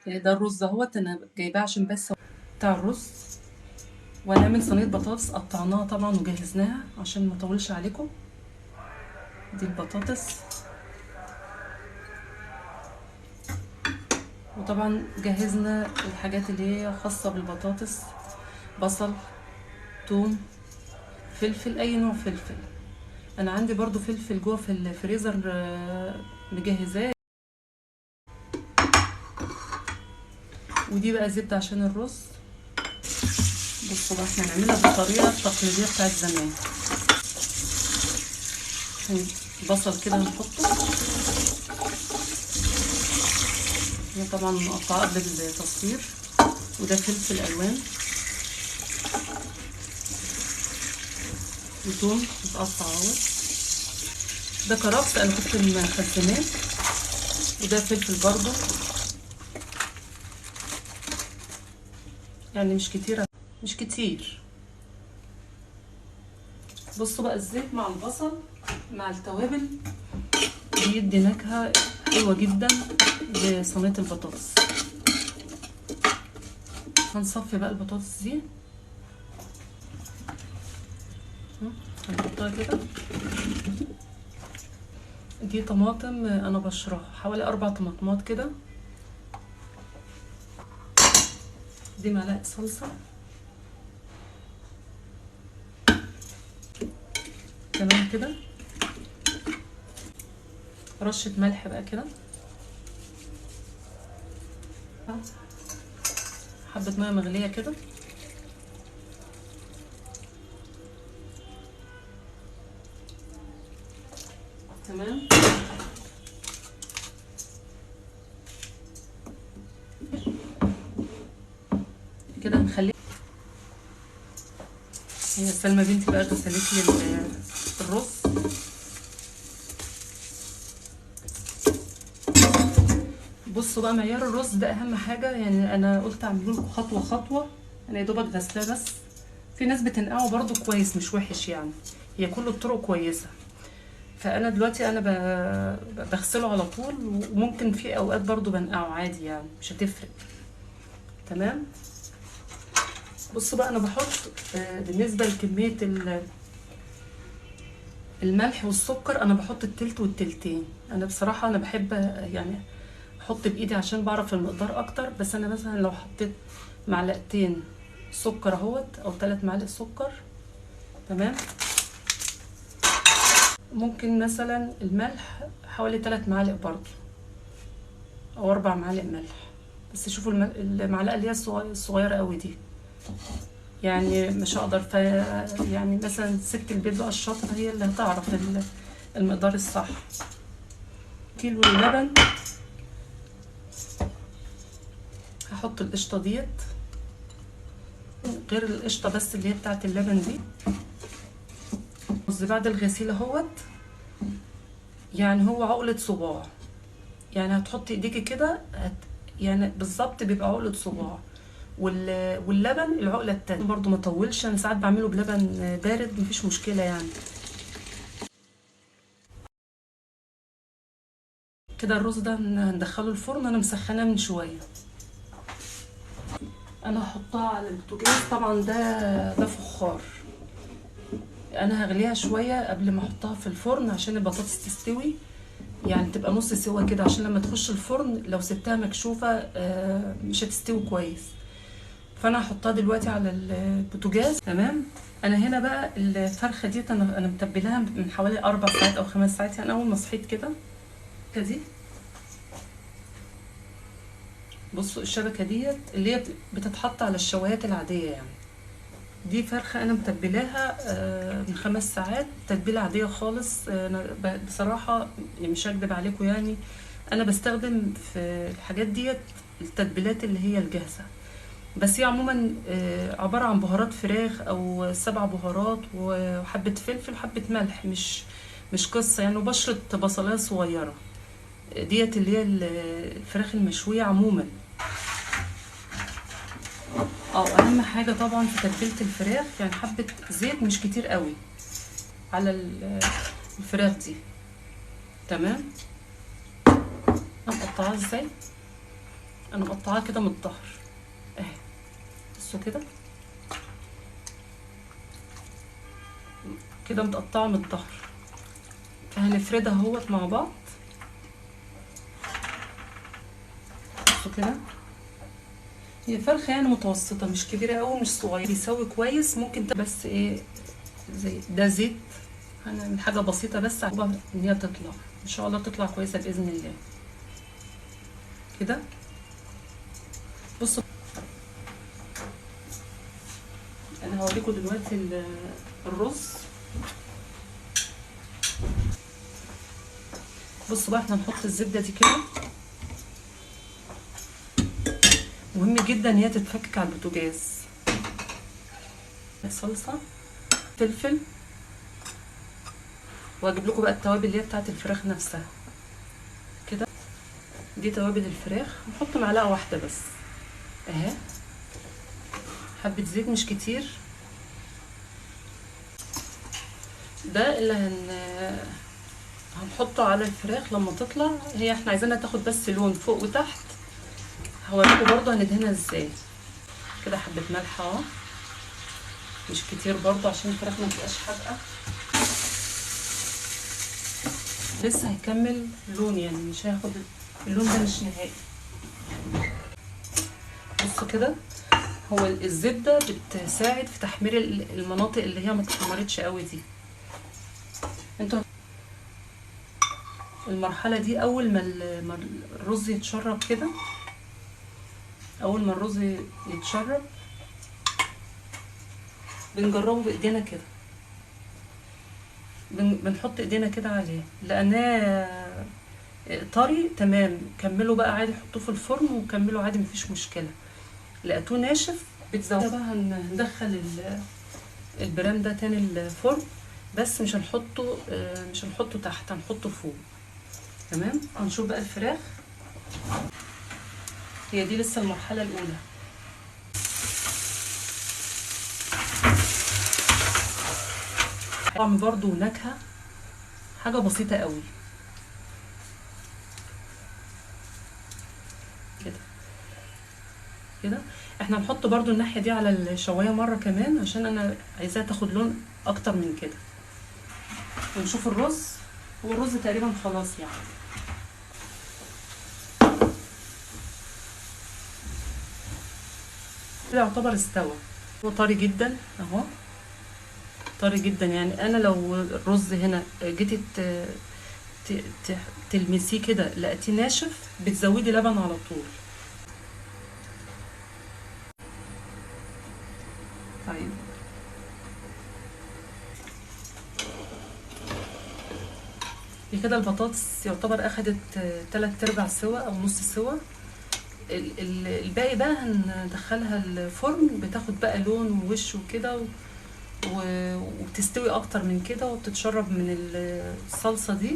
ده الرز اهوت انا جايباه عشان بس بتاع الرز. وهنعمل صينيه بطاطس قطعناها طبعا وجهزناها عشان ما اطولش عليكم. دي البطاطس، وطبعا جهزنا الحاجات اللي هي خاصه بالبطاطس: بصل، توم، فلفل، اي نوع فلفل. انا عندي برضو فلفل جوه في الفريزر مجهزاه. ودي بقى زبده عشان الرز. بصوا بقى احنا هنعملها بالطريقه التقليديه بتاعت زمان. البصل كده هنحطه، ده طبعا مقطعه قبل التصوير. وده فلفل الوان، وتوم متقطع اهو. ده كرفس انا كنت مخزناه. وده فلفل برضو، يعني مش كتير مش كتير. بصوا بقى الزيت مع البصل مع التوابل بيدي نكهة حلوة جدا لصينية البطاطس. هنصفي بقى البطاطس دي، هنحطها كده. دي طماطم انا بشرها حوالي 4 طماطمات كده. دي معلقة صلصة تمام كده. رشة ملح بقى كده، حبة مية مغلية كده. تمام كده نخليه. هي سلمى بنتي بقى غسلت لي الرز. بصوا بقى معيار الرز ده اهم حاجه، يعني انا قلت اعمله لكم خطوه خطوه. انا يا دوبك غسلاه بس. في ناس بتنقعه برضو كويس مش وحش يعني، هي كل الطرق كويسه. فانا دلوقتي انا بغسله على طول، وممكن في اوقات برضو بنقعه عادي يعني مش هتفرق. تمام. بصوا بقى انا بحط بالنسبه لكميه الملح والسكر انا بحط التلت والتلتين. انا بصراحه انا بحب يعني احط بايدي عشان بعرف المقدار اكتر. بس انا مثلا لو حطيت معلقتين سكر اهوت او 3 معالق سكر. تمام. ممكن مثلا الملح حوالي 3 معالق برضو او 4 معالق ملح. بس شوفوا المعلقه اللي هي الصغيره قوي دي، يعني مش هقدر يعني مثلا ست البيت بقى الشاطره هي اللي هتعرف المقدار الصح. كيلو اللبن هحط القشطه ديت، غير القشطه بس اللي هي بتاعت اللبن دي. بص بعد الغسيل اهوت، يعني هو عقله صباع. يعني هتحطي ايديكي كده يعني بالظبط بيبقى عقله صباع. واللبن العقله التانية برضو ما طولش. انا ساعات بعمله بلبن بارد مفيش مشكله يعني. كده الرز ده هندخله الفرن. انا مسخناه من شويه. انا هحطها على البوتاجاز طبعا. ده فخار. انا هغليها شويه قبل ما احطها في الفرن عشان البطاطس تستوي، يعني تبقى نص سوا كده، عشان لما تخش الفرن لو سبتها مكشوفه مش هتستوي كويس. فانا هحطها دلوقتي على البوتاجاز. تمام. انا هنا بقى الفرخه ديت انا متبلاها من حوالي 4 ساعات او 5 ساعات، يعني اول ما صحيت كده. دي بصوا الشبكه ديت اللي هي بتتحط على الشوايات العاديه يعني. دي فرخة أنا متبلاها من 5 ساعات تتبيلة عادية خالص. أنا بصراحة مش هكدب عليكم يعني. أنا بستخدم في الحاجات ديت التتبيلات اللي هي الجاهزة. بس هي عموما عبارة عن بهارات فراخ أو 7 بهارات وحبة فلفل وحبة ملح. مش قصة يعني، وبشرة بصلاية صغيرة. ديت اللي هي الفراخ المشوية عموما. اهم حاجة طبعا في تتبيلة الفراخ يعني حبة زيت مش كتير قوي على الفراخ دي. تمام. هنقطعها ازاي؟ انا مقطعاه كده من الظهر اهي، بصوا كده، كده متقطعه من الظهر. فهنفردها اهوت مع بعض، بصوا كده. هي فرخه يعني متوسطه، مش كبيره قوي مش صغيره، بيسوي كويس. ممكن بس ايه، زي ده زيت، هنعمل حاجه بسيطه بس ان هي تطلع ان شاء الله، تطلع كويسه باذن الله كده. بصوا انا هوريكم دلوقتي الرز. بصوا بقى، احنا هنحط الزبده دي كده، مهم جدا ان هي تتفكك على البوتاجاز. صلصه، فلفل، واجيب لكم بقى التوابل اللي هي بتاعه الفراخ نفسها كده. دي توابل الفراخ، نحط معلقه واحده بس اهي، حبه زيت مش كتير. ده اللي هنحطه على الفراخ لما تطلع. هي احنا عايزينها تاخد بس لون فوق وتحت. هوريكم برضو هندهنها ازاي كده. حبه ملح اهو، مش كتير برضو عشان الفراخ ما تبقاش حادقه. لسه هيكمل لون، يعني مش هياخد اللون ده، مش نهائي. بصوا كده، هو الزبده بتساعد في تحمير المناطق اللي هي ما اتحمرتش قوي دي. انتوا المرحله دي اول ما الرز يتشرب كده، اول ما الرز يتشرب بنجربه بايدينا كده، بنحط ايدينا كده عليه، لاناه طري تمام كملوا بقى عادي، حطوه في الفرن وكملوا عادي مفيش مشكله. لقيتوه ناشف بتزودوا بقى. هندخل البرام ده تاني الفرن، بس مش هنحطه تحت، هنحطه فوق. تمام. هنشوف بقى الفراخ، هي دي لسه المرحله الاولى. طعم برضو ونكهه، حاجه بسيطه قوي كده كده. احنا هنحط برضو الناحيه دي على الشوايه مره كمان، عشان انا عايزاها تاخد لون اكتر من كده. ونشوف الرز، هو الرز تقريبا خلاص يعني. كده يعتبر استوى، هو طري جدا اهو، طري جدا. يعني انا لو الرز هنا جيتي تلمسيه كده لقيتيه ناشف، بتزودي لبن على طول. طيب كده البطاطس يعتبر اخدت 3/4 سوا او نص سوا. الباقي بقى هندخلها الفرن، بتاخد بقى لون ووش وكده، وبتستوي اكتر من كده، وبتتشرب من الصلصة دي.